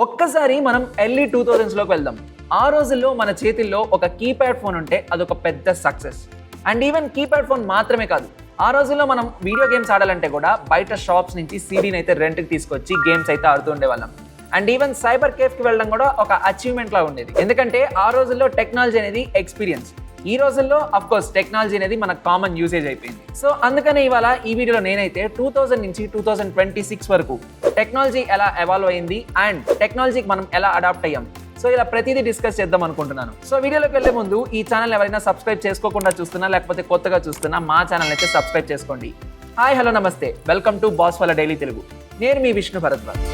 ఒక్కసారి మనం early 2000s వెళ్దాం. ఆ రోజుల్లో మన చేతిల్లో ఒక కీప్యాడ్ ఫోన్ ఉంటే అదొక పెద్ద success. And even keypad phone మాత్రమే కాదు, ఆ రోజుల్లో మనం వీడియో గేమ్స్ ఆడాలంటే కూడా బయట షాప్స్ నుంచి సీడీని అయితే రెంట్కి తీసుకొచ్చి గేమ్స్ అయితే ఆడుతూ ఉండేవాళ్ళం. అండ్ ఈవెన్ సైబర్ కేఫ్కి వెళ్ళడం కూడా ఒక అచీవ్మెంట్ లా ఉండేది. ఎందుకంటే ఆ రోజుల్లో టెక్నాలజీ అనేది ఎక్స్పీరియన్స్. ఈ రోజుల్లో అఫ్ కోర్స్ టెక్నాలజీ అనేది మనకు కామన్ యూసేజ్ అయిపోయింది. సో అందుకనే ఇవాళ ఈ వీడియోలో నేనైతే 2000 నుంచి 2026 వరకు టెక్నాలజీ ఎలా ఎవాల్వ్ అయింది అండ్ టెక్నాలజీకి మనం ఎలా అడాప్ట్ అయ్యాం, సో ఇలా ప్రతిదీ డిస్కస్ చేద్దాం అనుకుంటున్నాను. సో వీడియోలోకి వెళ్లే ముందు ఈ ఛానల్ ఎవరైనా సబ్స్క్రైబ్ చేసుకోకుండా చూస్తున్నా లేకపోతే కొత్తగా చూస్తున్నా మా ఛానల్ అయితే సబ్స్క్రైబ్ చేసుకోండి. హాయ్ హలో నమస్తే, వెల్కమ్ టు బాస్ వాళ్ళ డైలీ తెలుగు. నేను మీ విష్ణు భరద్వాజ్.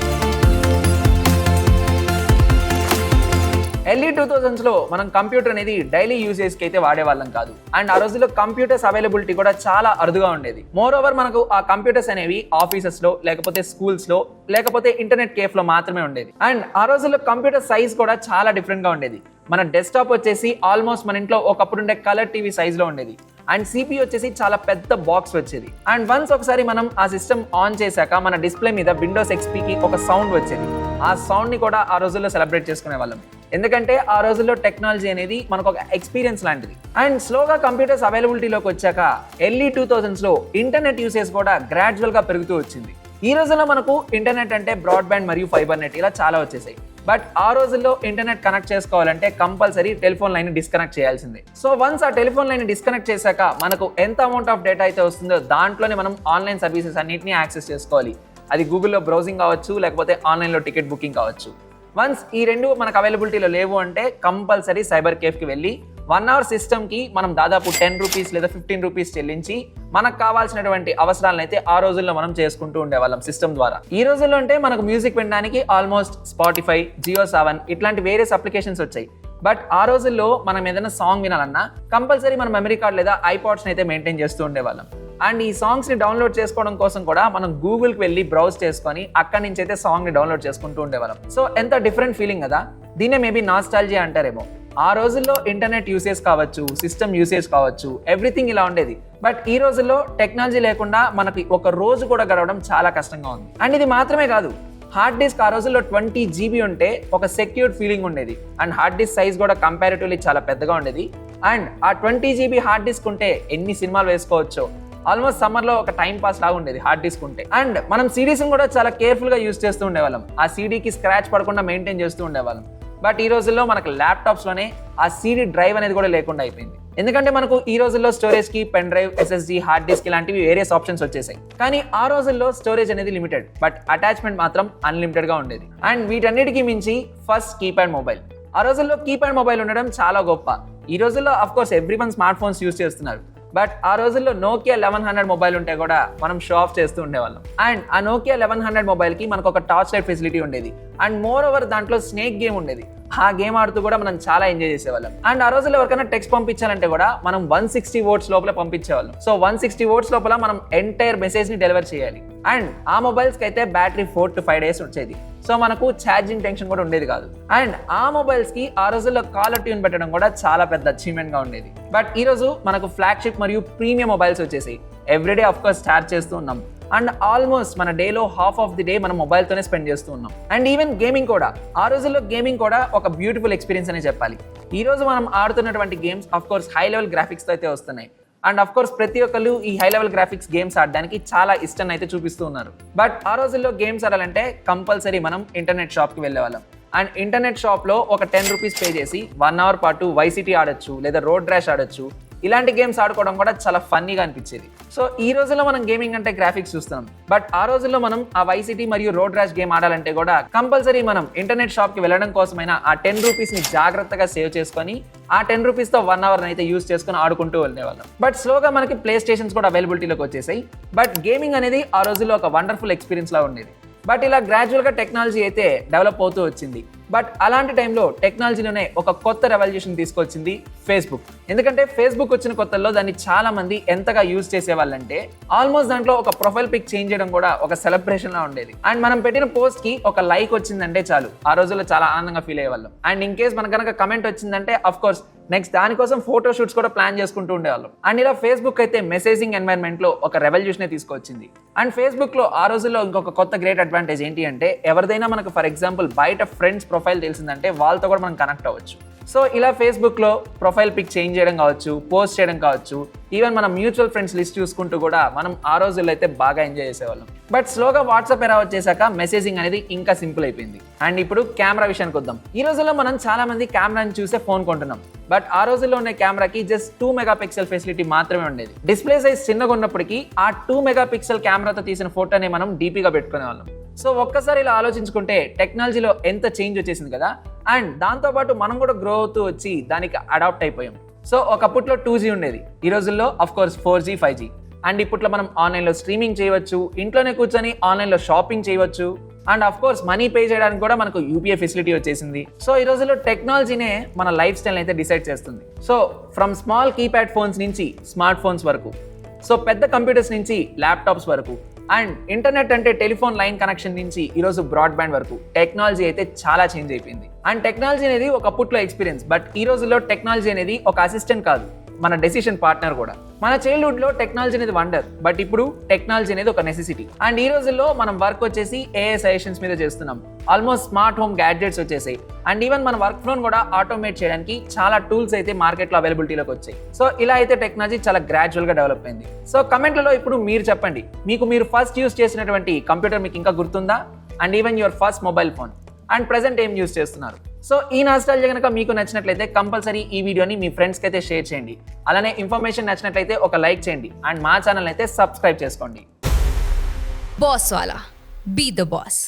ఎర్లీ 2000s మనం కంప్యూటర్ అనేది డైలీ యూసేజ్కి అయితే వాడేవాళ్ళం కాదు. అండ్ ఆ రోజుల్లో కంప్యూటర్స్ అవైలబిలిటీ కూడా చాలా అరుదుగా ఉండేది. మోర్ ఓవర్ మనకు ఆ కంప్యూటర్స్ అనేవి ఆఫీసెస్లో లేకపోతే స్కూల్స్లో లేకపోతే ఇంటర్నెట్ కేఫ్లో మాత్రమే ఉండేది. అండ్ ఆ రోజుల్లో కంప్యూటర్ సైజ్ కూడా చాలా డిఫరెంట్గా ఉండేది. మన డెస్క్టాప్ వచ్చేసి ఆల్మోస్ట్ మన ఇంట్లో ఒకప్పుడు ఉండే కలర్ టీవీ సైజ్లో ఉండేది. అండ్ సిపియూ వచ్చేసి చాలా పెద్ద బాక్స్ వచ్చేది. అండ్ వన్స్ ఒకసారి మనం ఆ సిస్టమ్ ఆన్ చేశాక మన డిస్ప్లే మీద విండోస్ ఎక్స్పీకి ఒక సౌండ్ వచ్చేది. ఆ సౌండ్ని కూడా ఆ రోజుల్లో సెలబ్రేట్ చేసుకునే వాళ్ళం. ఎందుకంటే ఆ రోజుల్లో టెక్నాలజీ అనేది మనకు ఒక ఎక్స్పీరియన్స్ లాంటిది. అండ్ స్లోగా కంప్యూటర్స్ అవైలబిలిటీలోకి వచ్చాక ఎర్లీ 2000s ఇంటర్నెట్ యూసేజ్ కూడా గ్రాడ్యువల్గా పెరుగుతూ వచ్చింది. ఈ రోజుల్లో మనకు ఇంటర్నెట్ అంటే బ్రాడ్బ్యాండ్ మరియు ఫైబర్ నెట్ ఇలా చాలా వచ్చేసాయి. బట్ ఆ రోజుల్లో ఇంటర్నెట్ కనెక్ట్ చేసుకోవాలంటే కంపల్సరీ టెలిఫోన్ లైన్ డిస్కనెక్ట్ చేయాల్సిందే. సో వన్స్ ఆ టెలిఫోన్ లైన్ డిస్కనెక్ట్ చేశాక మనకు ఎంత అమౌంట్ ఆఫ్ డేటా అయితే వస్తుందో దాంట్లోనే మనం ఆన్లైన్ సర్వీసెస్ అన్నింటినీ యాక్సెస్ చేసుకోవాలి. అది గూగుల్లో బ్రౌజింగ్ కావచ్చు లేకపోతే ఆన్లైన్లో టికెట్ బుకింగ్ కావచ్చు. వన్స్ ఈ రెండు మనకు అవైలబిలిటీలో లేవు అంటే కంపల్సరీ సైబర్ కేఫ్కి వెళ్ళి 1 hour సిస్టమ్కి మనం దాదాపు 10 రూపీస్ లేదా 15 రూపీస్ చెల్లించి మనకు కావాల్సినటువంటి అవసరాలను అయితే ఆ రోజుల్లో మనం చేసుకుంటూ ఉండేవాళ్ళం సిస్టమ్ ద్వారా. ఈ రోజుల్లో అంటే మనకు మ్యూజిక్ వినడానికి ఆల్మోస్ట్ స్పాటిఫై, జియో సావన్ ఇట్లాంటి వేరియస్ అప్లికేషన్స్ వచ్చాయి. బట్ ఆ రోజుల్లో మనం ఏదైనా సాంగ్ వినాలన్నా కంపల్సరీ మన మెమరీ కార్డ్ లేదా ఐపాడ్స్ని అయితే మెయింటైన్ చేస్తూ ఉండేవాళ్ళం. అండ్ ఈ సాంగ్స్ని డౌన్లోడ్ చేసుకోవడం కోసం కూడా మనం గూగుల్కి వెళ్ళి బ్రౌజ్ చేసుకొని అక్కడి నుంచి అయితే సాంగ్ని డౌన్లోడ్ చేసుకుంటూ ఉండేవాళ్ళం. సో ఎంత డిఫరెంట్ ఫీలింగ్ కదా. దీన్నే మేబీ నాస్టాల్జియా అంటారేమో. ఆ రోజుల్లో ఇంటర్నెట్ యూసేజ్ కావచ్చు, సిస్టమ్ యూసేజ్ కావచ్చు, ఎవ్రీథింగ్ ఇలా ఉండేది. బట్ ఈ రోజుల్లో టెక్నాలజీ లేకుండా మనకి ఒక రోజు కూడా గడవడం చాలా కష్టంగా ఉంది. అండ్ ఇది మాత్రమే కాదు, హార్డ్ డిస్క్ ఆ రోజుల్లో 20 GB ఉంటే ఒక సెక్యూర్డ్ ఫీలింగ్ ఉండేది. అండ్ హార్డ్ డిస్క్ సైజ్ కూడా కంపారిటివ్లీ చాలా పెద్దగా ఉండేది. అండ్ ఆ 20 GB హార్డ్ డిస్క్ ఉంటే ఎన్ని సినిమాలు వేసుకోవచ్చో. ఆల్మోస్ట్ సమ్మర్లో ఒక టైం పాస్ లాగా ఉండేది హార్డ్ డిస్క్ ఉంటే. అండ్ మనం సిడీస్ని కూడా చాలా కేర్ఫుల్గా యూస్ చేస్తూ ఉండేవాళ్ళం. ఆ సీడీకి స్క్రాచ్ పడకుండా మెయింటైన్ చేస్తూ ఉండేవాళ్ళం. బట్ ఈ రోజుల్లో మనకు ల్యాప్టాప్స్లోనే ఆ సీడీ డ్రైవ్ అనేది కూడా లేకుండా అయిపోయింది. ఎందుకంటే మనకు ఈ రోజుల్లో స్టోరేజ్కి pen drive, SSD, hard disk ఇలాంటివి వేరియస్ ఆప్షన్స్ వచ్చేసాయి. కానీ ఆ రోజుల్లో స్టోరేజ్ అనేది లిమిటెడ్, బట్ అటాచ్మెంట్ మాత్రం అన్లిమిటెడ్గా ఉండేది. అండ్ వీటన్నిటికీ మించి ఫస్ట్ కీప్యాడ్ మొబైల్. ఆ రోజుల్లో కీప్యాడ్ మొబైల్ ఉండడం చాలా గొప్ప. ఈ రోజుల్లో of course everyone smart phones use చేస్తున్నారు. బట్ ఆ రోజుల్లో నోకియా 1100 మొబైల్ ఉంటే కూడా మనం షో ఆఫ్ చేస్తూ ఉండేవాళ్ళం. అండ్ ఆ నోకియా 1100 మొబైల్కి మనకు ఒక టార్చ్ లైట్ ఫెసిలిటీ ఉండేది. అండ్ మోర్ ఓవర్ దాంట్లో స్నేక్ గేమ్ ఉండేది. ఆ గేమ్ ఆడుతూ కూడా మనం చాలా ఎంజాయ్ చేసేవాళ్ళం. అండ్ ఆ రోజుల్లో ఎవరికైనా టెక్స్ట్ పంపించాలంటే కూడా మనం 160 words లోపల పంపించేవాళ్ళం. సో 160 words లోపల మనం ఎంటైర్ మెసేజ్ ని డెలివర్ చేయాలి. అండ్ ఆ మొబైల్స్కి అయితే బ్యాటరీ 4 to 5 days వచ్చేది. సో మనకు ఛార్జింగ్ టెన్షన్ కూడా ఉండేది కాదు. అండ్ ఆ మొబైల్స్కి ఆ రోజుల్లో కాలర్ ట్యూన్ పెట్టడం కూడా చాలా పెద్ద అచీవ్మెంట్గా ఉండేది. బట్ ఈ రోజు మనకు ఫ్లాగ్షిప్ మరియు ప్రీమియం మొబైల్స్ వచ్చేసి ఎవ్రీడే ఆఫ్ కోర్స్ చార్జ్ చేస్తూ ఉన్నాం. అండ్ ఆల్మోస్ట్ మన డేలో హాఫ్ ఆఫ్ ది డే మనం మొబైల్తోనే స్పెండ్ చేస్తూ ఉన్నాం. అండ్ ఈవెన్ గేమింగ్ కూడా, ఆ రోజుల్లో గేమింగ్ కూడా ఒక బ్యూటిఫుల్ ఎక్స్పీరియన్స్ అనే చెప్పాలి. ఈ రోజు మనం ఆడుతున్నటువంటి games of course high level గ్రాఫిక్స్తో అయితే వస్తున్నాయి. అండ్ ఆఫ్ కోర్స్ ప్రతి ఒక్కరు ఈ హై లెవెల్ గ్రాఫిక్స్ గేమ్స్ ఆడడానికి చాలా ఇష్టం అయితే చూపిస్తూ ఉన్నారు. బట్ ఆ రోజుల్లో గేమ్స్ ఆడాలంటే కంపల్సరీ మనం ఇంటర్నెట్ షాప్కి వెళ్ళేవాళ్ళం. అండ్ ఇంటర్నెట్ షాప్లో ఒక 10 రూపీస్ పే చేసి 1 hour పాటు వైసిటీ ఆడొచ్చు లేదా రోడ్ ర్యాష్ ఆడొచ్చు. ఇలాంటి గేమ్స్ ఆడుకోవడం కూడా చాలా ఫన్నీగా అనిపించేది. సో ఈ రోజుల్లో మనం గేమింగ్ అంటే గ్రాఫిక్స్ చూస్తున్నాం. బట్ ఆ రోజుల్లో మనం ఆ వైసిటీ మరియు రోడ్ ర్యాష్ గేమ్ ఆడాలంటే కూడా కంపల్సరీ మనం ఇంటర్నెట్ షాప్కి వెళ్ళడం కోసమైనా ఆ 10 రూపీస్ని జాగ్రత్తగా సేవ్ చేసుకొని ఆ 10 రూపీస్తో 1 hour అయితే యూస్ చేసుకుని ఆడుకుంటూ వెళ్ళేవాళ్ళం. బట్ స్లోగా మనకి ప్లే స్టేషన్స్ కూడా అవైలబిలిటీలోకి వచ్చేసాయి. బట్ గేమింగ్ అనేది ఆ రోజుల్లో ఒక వండర్ఫుల్ ఎక్స్పీరియన్స్ లా ఉండేది. బట్ ఇలా గ్రాడ్యువల్గా టెక్నాలజీ అయితే డెవలప్ అవుతూ వచ్చింది. బట్ అలాంటి టైంలో టెక్నాలజీలోనే ఒక కొత్త రెవల్యూషన్ తీసుకొచ్చింది ఫేస్బుక్. ఎందుకంటే ఫేస్బుక్ వచ్చిన కొత్తల్లో దాన్ని చాలా మంది ఎంతగా యూజ్ చేసేవాళ్ళంటే ఆల్మోస్ట్ దాంట్లో ఒక ప్రొఫైల్ పిక్ చేంజ్ చేయడం కూడా ఒక సెలబ్రేషన్ లా ఉండేది. అండ్ మనం పెట్టిన పోస్ట్ కి ఒక లైక్ వచ్చిందంటే చాలు, ఆ రోజుల్లో చాలా ఆనందంగా ఫీల్ అయ్యేవాళ్ళం. అండ్ ఇన్ కేస్ మనకు కనుక కమెంట్ వచ్చిందంటే అఫ్ కోర్స్ నెక్స్ట్ దానికోసం ఫోటో షూట్స్ కూడా ప్లాన్ చేసుకుంటూ ఉండేవాళ్ళం. అండ్ ఇలా ఫేస్బుక్ అయితే మెసేజింగ్ ఎన్వైరన్మెంట్ లో ఒక రెవల్యూషన్ తీసుకొచ్చింది. అండ్ ఫేస్బుక్ లో ఆ రోజుల్లో ఇంకొక కొత్త గ్రేట్ అడ్వాంటేజ్ ఏంటి అంటే ఎవరిదైనా మనకు ఫర్ ఎగ్జాంపుల్ బయట ఫ్రెండ్స్ ప్రొఫైల్ తెలిసిందంటే వాళ్ళతో కూడా మనం కనెక్ట్ అవ్వచ్చు. సో ఇలా ఫేస్బుక్ లో ప్రొఫైల్ పిక్ చేంజ్ చేయడం కావచ్చు, పోస్ట్ చేయడం కావచ్చు, ఈవెన్ మన మ్యూచువల్ ఫ్రెండ్స్ లిస్ట్ చూసుకుంటూ కూడా మనం ఆ రోజుల్లో అయితే బాగా ఎంజాయ్ చేసేవాళ్ళం. బట్ స్లోగా వాట్సాప్ ఎరా వచ్చేసాక మెసేజింగ్ అనేది ఇంకా సింపుల్ అయిపోయింది. అండ్ ఇప్పుడు కెమెరా విషయానికి వద్దాం. ఈ రోజుల్లో మనం చాలా మంది కెమెరాని చూసే ఫోన్ కొంటున్నాం. బట్ ఆ రోజుల్లో ఉన్న కెమెరాకి జస్ట్ 2 మెగాపిక్సెల్ ఫెసిలిటీ మాత్రమే ఉండేది. డిస్ప్లే సైజ్ చిన్నగా ఉన్నప్పటికీ ఆ 2 మెగాపిక్సెల్ కెమెరాతో తీసిన ఫోటోని మనం డీపీగా పెట్టుకునే వాళ్ళం. సో ఒక్కసారి ఇలా ఆలోచించుకుంటే టెక్నాలజీలో ఎంత చేంజ్ వచ్చేసింది కదా. అండ్ దాంతోపాటు మనం కూడా గ్రో అవుతూ వచ్చి దానికి అడాప్ట్ అయిపోయాం. సో ఒకప్పట్లో 2G ఉండేది, ఈ రోజుల్లో of course 4G 5G. And ఇప్పట్లో మనం ఆన్లైన్లో స్ట్రీమింగ్ చేయవచ్చు, ఇంట్లోనే కూర్చొని ఆన్లైన్లో షాపింగ్ చేయవచ్చు. And of course money pay చేయడానికి కూడా మనకు యూపీఐ ఫెసిలిటీ వచ్చేసింది. సో ఈ రోజుల్లో టెక్నాలజీనే మన లైఫ్ స్టైల్ అయితే డిసైడ్ చేస్తుంది. So from small keypad phones నుంచి స్మార్ట్ ఫోన్స్ వరకు, సో పెద్ద కంప్యూటర్స్ నుంచి ల్యాప్టాప్స్ వరకు, అండ్ ఇంటర్నెట్ అంటే టెలిఫోన్ లైన్ కనెక్షన్ నుంచి ఈరోజు బ్రాడ్బ్యాండ్ వరకు టెక్నాలజీ అయితే చాలా చేంజ్ అయిపోయింది. అండ్ టెక్నాలజీ అనేది ఒకప్పట్లో ఎక్స్పీరియన్స్, బట్ ఈ రోజుల్లో టెక్నాలజీ అనేది ఒక అసిస్టెంట్ కాదు, మన డెసిషన్ పార్ట్నర్ కూడా. మన చైల్డ్హుడ్ లో టెక్నాలజీ అనేది వండర్, బట్ ఇప్పుడు టెక్నాలజీ అనేది ఒక నెసెసిటీ. అండ్ ఈ రోజుల్లో మనం వర్క్ వచ్చేసి ఏఐ సజెషన్స్ మీద చేస్తున్నాం. ఆల్మోస్ట్ స్మార్ట్ హోమ్ గ్యాడ్జెట్స్ వచ్చేసాయి. అండ్ ఈవెన్ మన వర్క్ ఫ్లోన్ కూడా ఆటోమేట్ చేయడానికి చాలా టూల్స్ అయితే మార్కెట్లో అవైలబిలిటీలోకి వచ్చాయి. సో ఇలా అయితే టెక్నాలజీ చాలా గ్రాడ్యువల్ గా డెవలప్ అయింది. సో కమెంట్లలో ఇప్పుడు మీరు చెప్పండి, మీరు ఫస్ట్ యూస్ చేసినటువంటి కంప్యూటర్ మీకు ఇంకా గుర్తుందా? And even your first mobile phone and present ఏం యూస్ చేస్తున్నారు? సో ఈ నాస్టాల్జియా కనుక మీకు నచ్చినట్లయితే కంపల్సరీ ఈ వీడియోని మీ ఫ్రెండ్స్కి అయితే షేర్ చేయండి. అలానే ఇన్ఫర్మేషన్ నచ్చినట్లయితే ఒక లైక్ చేయండి. అండ్ మా ఛానల్ అయితే సబ్స్క్రైబ్ చేసుకోండి. బాస్ వాలా, బీ ద బాస్.